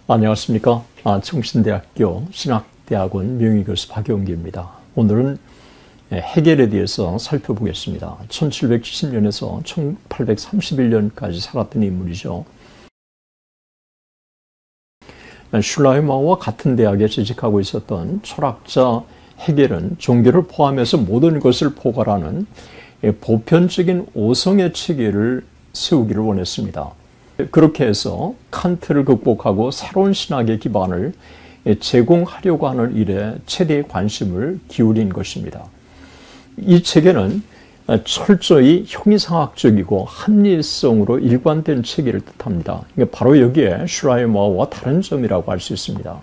안녕하십니까. 청신대학교 신학대학원 명의교수 박용기입니다. 오늘은 헤겔에 대해서 살펴보겠습니다. 1770년에서 1831년까지 살았던 인물이죠. 슐라이마우와 같은 대학에 재직하고 있었던 철학자 헤겔은 종교를 포함해서 모든 것을 포괄하는 보편적인 오성의 체계를 세우기를 원했습니다. 그렇게 해서 칸트를 극복하고 새로운 신학의 기반을 제공하려고 하는 일에 최대의 관심을 기울인 것입니다. 이 체계는 철저히 형이상학적이고 합리성으로 일관된 체계를 뜻합니다. 바로 여기에 슐라이마우와 다른 점이라고 할 수 있습니다.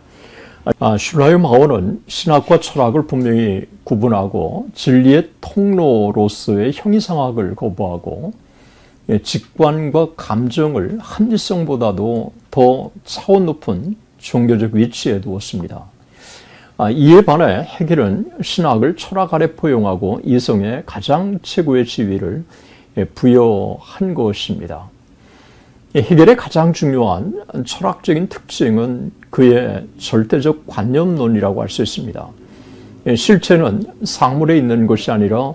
슐라이마우는 신학과 철학을 분명히 구분하고 진리의 통로로서의 형이상학을 거부하고 직관과 감정을 합리성보다도 더 차원 높은 종교적 위치에 두었습니다. 이에 반해 헤겔은 신학을 철학 아래 포용하고 이성에 가장 최고의 지위를 부여한 것입니다. 헤겔의 가장 중요한 철학적인 특징은 그의 절대적 관념론이라고 할 수 있습니다. 실체는 사물에 있는 것이 아니라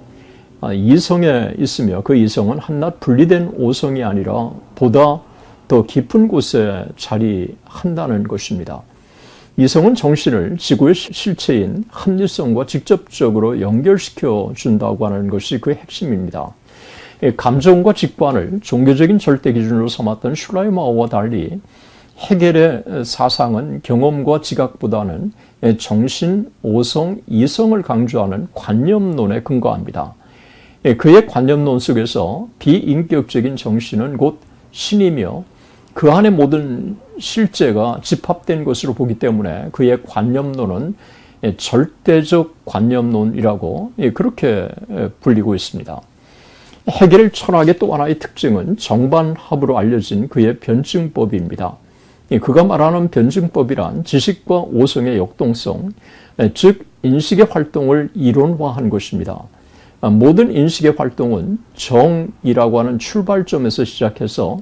이성에 있으며 그 이성은 한낱 분리된 오성이 아니라 보다 더 깊은 곳에 자리한다는 것입니다. 이성은 정신을 지구의 실체인 합리성과 직접적으로 연결시켜 준다고 하는 것이 그 핵심입니다. 감정과 직관을 종교적인 절대 기준으로 삼았던 슐라이마우와 달리 헤겔의 사상은 경험과 지각보다는 정신, 오성, 이성을 강조하는 관념론에 근거합니다. 그의 관념론 속에서 비인격적인 정신은 곧 신이며 그 안에 모든 실제가 집합된 것으로 보기 때문에 그의 관념론은 절대적 관념론이라고 그렇게 불리고 있습니다. 헤겔 철학의 또 하나의 특징은 정반합으로 알려진 그의 변증법입니다. 그가 말하는 변증법이란 지식과 오성의 역동성, 즉 인식의 활동을 이론화한 것입니다. 모든 인식의 활동은 정이라고 하는 출발점에서 시작해서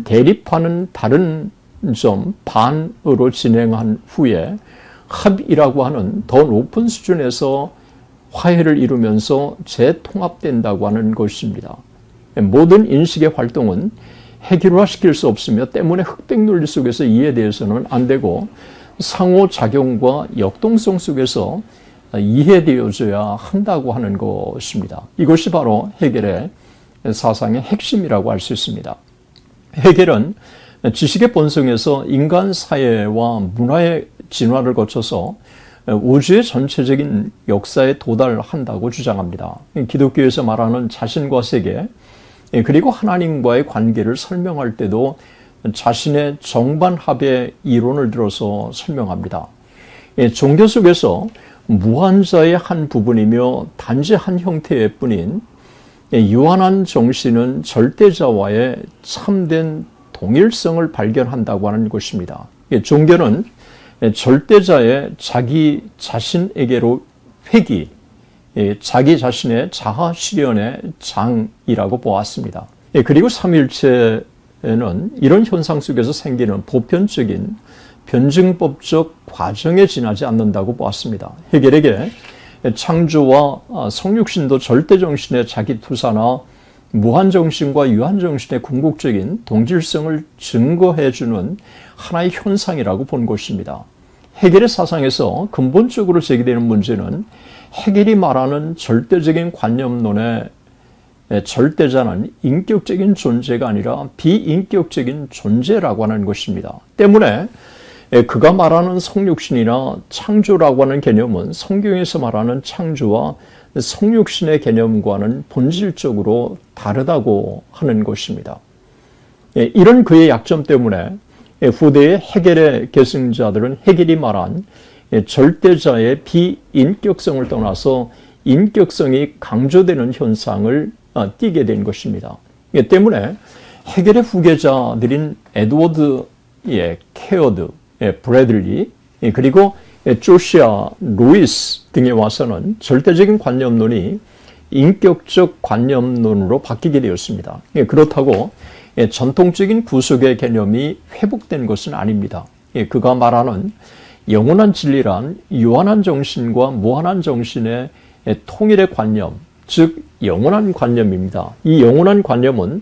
대립하는 다른 점 반으로 진행한 후에 합이라고 하는 더 높은 수준에서 화해를 이루면서 재통합된다고 하는 것입니다. 모든 인식의 활동은 해결화시킬 수 없으며 때문에 흑백 논리 속에서 이해되어서는 안 되고 상호작용과 역동성 속에서 이해되어져야 한다고 하는 것입니다. 이것이 바로 헤겔의 사상의 핵심이라고 할 수 있습니다. 헤겔은 지식의 본성에서 인간 사회와 문화의 진화를 거쳐서 우주의 전체적인 역사에 도달한다고 주장합니다. 기독교에서 말하는 자신과 세계, 그리고 하나님과의 관계를 설명할 때도 자신의 정반합의 이론을 들어서 설명합니다. 종교 속에서 무한자의 한 부분이며 단지 한 형태일 뿐인 유한한 정신은 절대자와의 참된 동일성을 발견한다고 하는 것입니다. 종교는 절대자의 자기 자신에게로 회귀, 자기 자신의 자아 실현의 장이라고 보았습니다. 그리고 삼위일체는 이런 현상 속에서 생기는 보편적인 변증법적 과정에 지나지 않는다고 보았습니다. 헤겔에게 창조와 성육신도 절대정신의 자기투사나 무한정신과 유한정신의 궁극적인 동질성을 증거해주는 하나의 현상이라고 본 것입니다. 헤겔의 사상에서 근본적으로 제기되는 문제는 헤겔이 말하는 절대적인 관념론의 절대자는 인격적인 존재가 아니라 비인격적인 존재라고 하는 것입니다. 때문에 그가 말하는 성육신이나 창조라고 하는 개념은 성경에서 말하는 창조와 성육신의 개념과는 본질적으로 다르다고 하는 것입니다. 이런 그의 약점 때문에 후대의 헤겔의 계승자들은 헤겔이 말한 절대자의 비인격성을 떠나서 인격성이 강조되는 현상을 띠게 된 것입니다. 때문에 헤겔의 후계자들인 에드워드 케어드, 브래들리, 그리고 조시아 루이스 등에 와서는 절대적인 관념론이 인격적 관념론으로 바뀌게 되었습니다. 그렇다고 전통적인 구속의 개념이 회복된 것은 아닙니다. 그가 말하는 영원한 진리란 유한한 정신과 무한한 정신의 통일의 관념, 즉 영원한 관념입니다. 이 영원한 관념은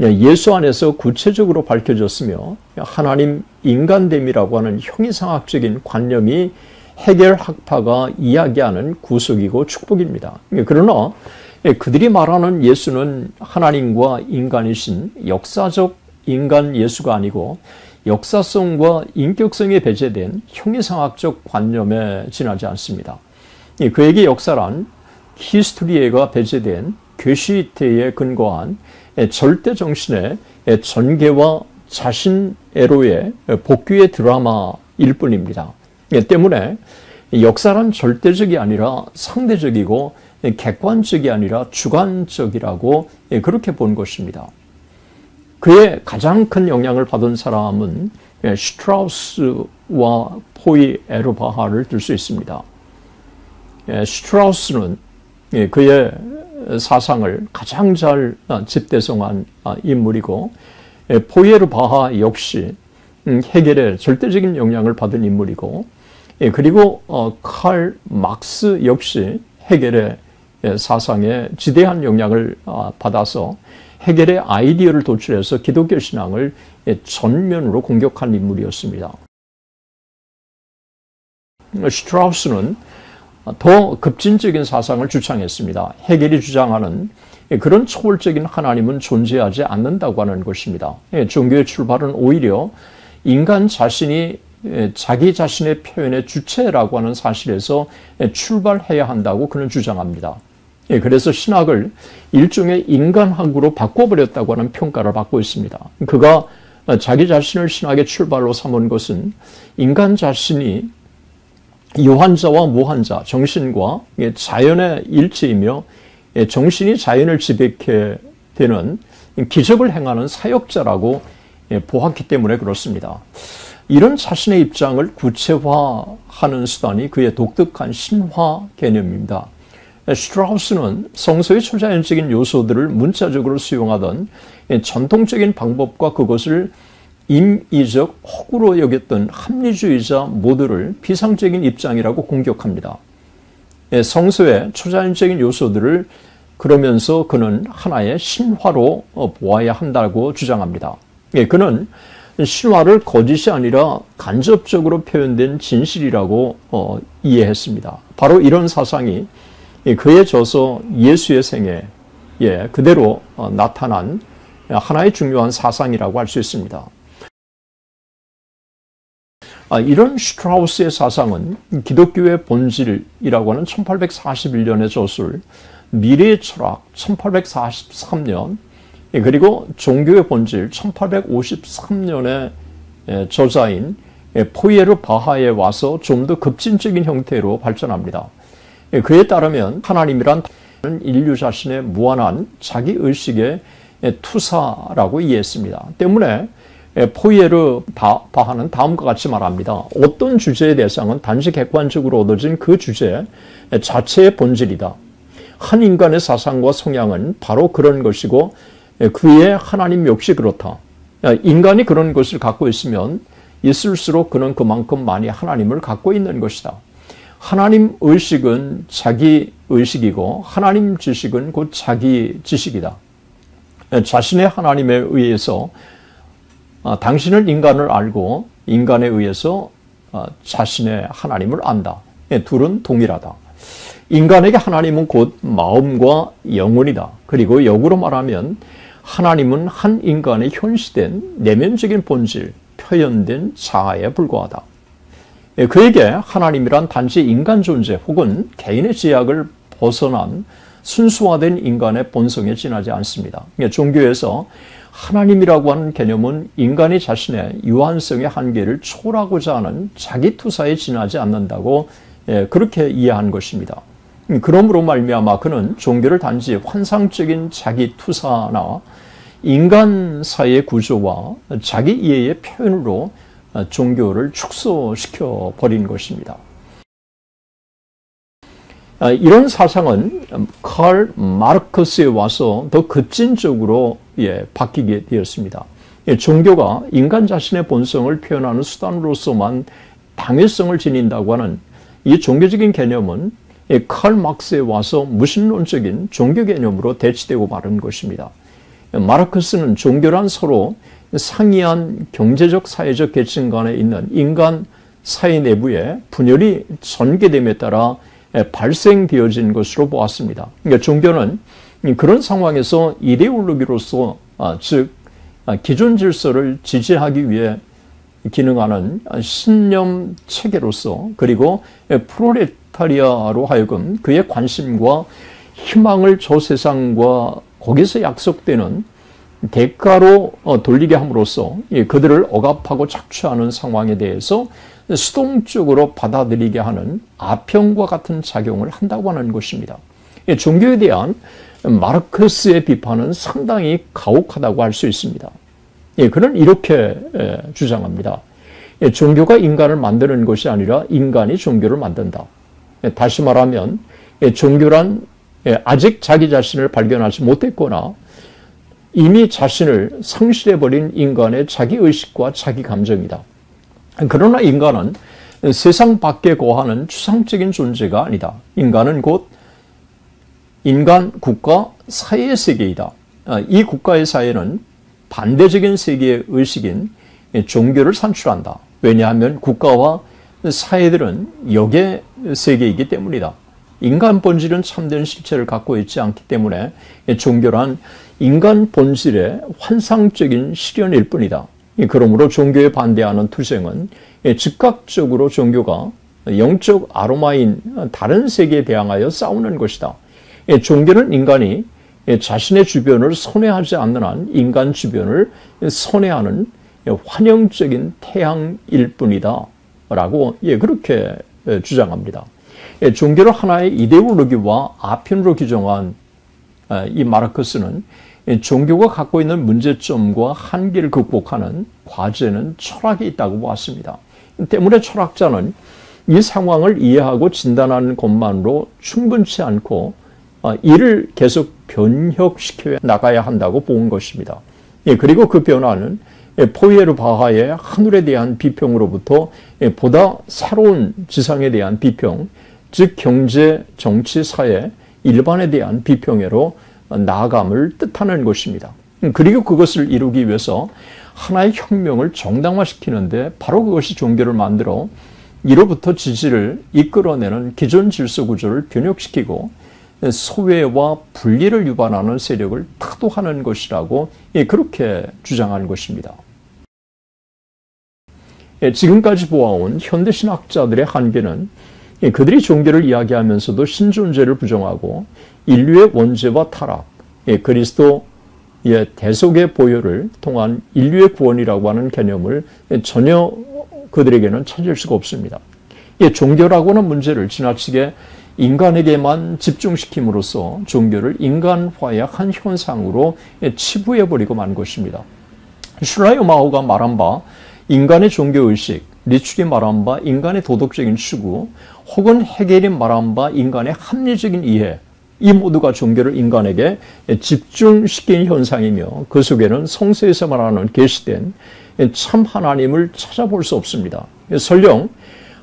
예수 안에서 구체적으로 밝혀졌으며 하나님 인간됨이라고 하는 형이상학적인 관념이 해겔 학파가 이야기하는 구속이고 축복입니다. 그러나 그들이 말하는 예수는 하나님과 인간이신 역사적 인간 예수가 아니고 역사성과 인격성에 배제된 형이상학적 관념에 지나지 않습니다. 그에게 역사란 히스토리에가 배제된 괴시태에 근거한 절대 정신의 전개와 자신애로의 복귀의 드라마일 뿐입니다. 때문에 역사란 절대적이 아니라 상대적이고 객관적이 아니라 주관적이라고 그렇게 본 것입니다. 그의 가장 큰 영향을 받은 사람은 슈트라우스와 포이 에르바하를 들 수 있습니다. 슈트라우스는 그의 사상을 가장 잘 집대성한 인물이고 포이 에르바하 역시 헤겔의 절대적인 영향을 받은 인물이고 그리고 칼 막스 역시 헤겔의 사상에 지대한 영향을 받아서 헤겔의 아이디어를 도출해서 기독교 신앙을 전면으로 공격한 인물이었습니다. 슈트라우스는 더 급진적인 사상을 주창했습니다. 헤겔이 주장하는 그런 초월적인 하나님은 존재하지 않는다고 하는 것입니다. 종교의 출발은 오히려 인간 자신이 자기 자신의 표현의 주체라고 하는 사실에서 출발해야 한다고 그는 주장합니다. 그래서 신학을 일종의 인간학으로 바꿔버렸다고 하는 평가를 받고 있습니다. 그가 자기 자신을 신학의 출발로 삼은 것은 인간 자신이 유한자와 무한자, 정신과 자연의 일체이며 정신이 자연을 지배케 되는 기적을 행하는 사역자라고 보았기 때문에 그렇습니다. 이런 자신의 입장을 구체화하는 수단이 그의 독특한 신화 개념입니다. 슈트라우스는 성서의 초자연적인 요소들을 문자적으로 수용하던 전통적인 방법과 그것을 임의적 허구로 여겼던 합리주의자 모두를 비상적인 입장이라고 공격합니다. 성서의 초자연적인 요소들을 그러면서 그는 하나의 신화로 보아야 한다고 주장합니다. 그는 신화를 거짓이 아니라 간접적으로 표현된 진실이라고 이해했습니다. 바로 이런 사상이 그의 저서 예수의 생애에 그대로 나타난 하나의 중요한 사상이라고 할 수 있습니다. 이런 슈트라우스의 사상은 기독교의 본질이라고 하는 1841년의 저술, 미래의 철학 1843년, 그리고 종교의 본질 1853년의 저자인 포이에르 바하에 와서 좀 더 급진적인 형태로 발전합니다. 그에 따르면 하나님이란 인류 자신의 무한한 자기의식의 투사라고 이해했습니다. 때문에 포이에르 바하는 다음과 같이 말합니다. 어떤 주제의 대상은 단지 객관적으로 얻어진 그 주제 자체의 본질이다. 한 인간의 사상과 성향은 바로 그런 것이고 그의 하나님 역시 그렇다. 인간이 그런 것을 갖고 있으면 있을수록 그는 그만큼 많이 하나님을 갖고 있는 것이다. 하나님 의식은 자기 의식이고 하나님 지식은 곧 자기 지식이다. 자신의 하나님에 의해서 당신은 인간을 알고 인간에 의해서 자신의 하나님을 안다. 둘은 동일하다. 인간에게 하나님은 곧 마음과 영혼이다. 그리고 역으로 말하면 하나님은 한 인간의 현시된 내면적인 본질, 표현된 자아에 불과하다. 그에게 하나님이란 단지 인간 존재 혹은 개인의 제약을 벗어난 순수화된 인간의 본성에 지나지 않습니다. 종교에서 하나님이라고 하는 개념은 인간이 자신의 유한성의 한계를 초월하고자 하는 자기투사에 지나지 않는다고 그렇게 이해한 것입니다. 그러므로 말미암아 그는 종교를 단지 환상적인 자기투사나 인간 사이의 구조와 자기 이해의 표현으로 종교를 축소시켜 버린 것입니다. 이런 사상은 칼 마르크스에 와서 더 급진적으로 바뀌게 되었습니다. 종교가 인간 자신의 본성을 표현하는 수단으로서만 당위성을 지닌다고 하는 이 종교적인 개념은 칼 막스에 와서 무신론적인 종교 개념으로 대치되고 마는 것입니다. 마르크스는 종교란 서로 상이한 경제적, 사회적 계층 간에 있는 인간 사회 내부의 분열이 전개됨에 따라 발생되어진 것으로 보았습니다. 그러니까 종교는 그런 상황에서 이데올로기로서 즉 기존 질서를 지지하기 위해 기능하는 신념 체계로서 그리고 프롤레타리아로 하여금 그의 관심과 희망을 저 세상과 거기서 약속되는 대가로 돌리게 함으로써 그들을 억압하고 착취하는 상황에 대해서 수동적으로 받아들이게 하는 아평과 같은 작용을 한다고 하는 것입니다. 종교에 대한 마르크스의 비판은 상당히 가혹하다고 할 수 있습니다. 그는 이렇게 주장합니다. 종교가 인간을 만드는 것이 아니라 인간이 종교를 만든다. 다시 말하면 종교란 아직 자기 자신을 발견하지 못했거나 이미 자신을 상실해버린 인간의 자기의식과 자기 감정이다. 그러나 인간은 세상 밖에 거하는 추상적인 존재가 아니다. 인간은 곧 인간, 국가, 사회의 세계이다. 이 국가의 사회는 반대적인 세계의 의식인 종교를 산출한다. 왜냐하면 국가와 사회들은 역의 세계이기 때문이다. 인간 본질은 참된 실체를 갖고 있지 않기 때문에 종교란 인간 본질의 환상적인 실현일 뿐이다. 그러므로 종교에 반대하는 투쟁은 즉각적으로 종교가 영적 아로마인 다른 세계에 대항하여 싸우는 것이다. 종교는 인간이 자신의 주변을 손해하지 않는 한 인간 주변을 손해하는 환영적인 태양일 뿐이다. 라고 그렇게 주장합니다. 종교를 하나의 이데올로기와 아편으로 규정한 이 마르크스는 종교가 갖고 있는 문제점과 한계를 극복하는 과제는 철학에 있다고 보았습니다. 때문에 철학자는 이 상황을 이해하고 진단하는 것만으로 충분치 않고 이를 계속 변혁시켜 나가야 한다고 본 것입니다. 그리고 그 변화는 포이에르 바하의 하늘에 대한 비평으로부터 보다 새로운 지상에 대한 비평, 즉 경제, 정치, 사회, 일반에 대한 비평으로 나아감을 뜻하는 것입니다. 그리고 그것을 이루기 위해서 하나의 혁명을 정당화시키는데 바로 그것이 종교를 만들어 이로부터 지지를 이끌어내는 기존 질서 구조를 변혁시키고 소외와 분리를 유발하는 세력을 타도하는 것이라고 그렇게 주장한 것입니다. 지금까지 보아온 현대신학자들의 한계는 그들이 종교를 이야기하면서도 신존재를 부정하고 인류의 원죄와 타락, 그리스도의 대속의 보혈을 통한 인류의 구원이라고 하는 개념을 전혀 그들에게는 찾을 수가 없습니다. 종교라고 하는 문제를 지나치게 인간에게만 집중시킴으로써 종교를 인간화의 한 현상으로 치부해버리고 만 것입니다. 슐라이어 마호가 말한 바 인간의 종교의식, 리출이 말한 바 인간의 도덕적인 추구, 혹은 헤겔이 말한 바 인간의 합리적인 이해, 이 모두가 종교를 인간에게 집중시킨 현상이며 그 속에는 성서에서 말하는 계시된 참 하나님을 찾아볼 수 없습니다. 설령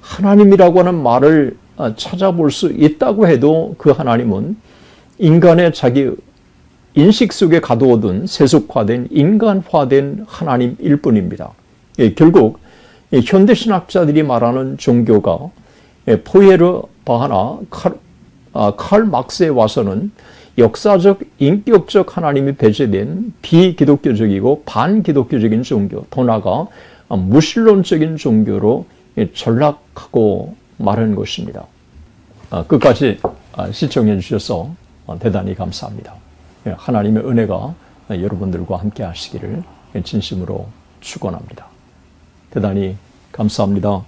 하나님이라고 하는 말을 찾아볼 수 있다고 해도 그 하나님은 인간의 자기 인식 속에 가두어둔 세속화된 인간화된 하나님일 뿐입니다. 결국 현대신학자들이 말하는 종교가 포이에르 바하나 칼 막스에 와서는 역사적 인격적 하나님이 배제된 비기독교적이고 반기독교적인 종교, 더 나아가 무신론적인 종교로 전락하고 마는 것입니다. 끝까지 시청해 주셔서 대단히 감사합니다. 하나님의 은혜가 여러분들과 함께 하시기를 진심으로 축원합니다. 대단히 감사합니다.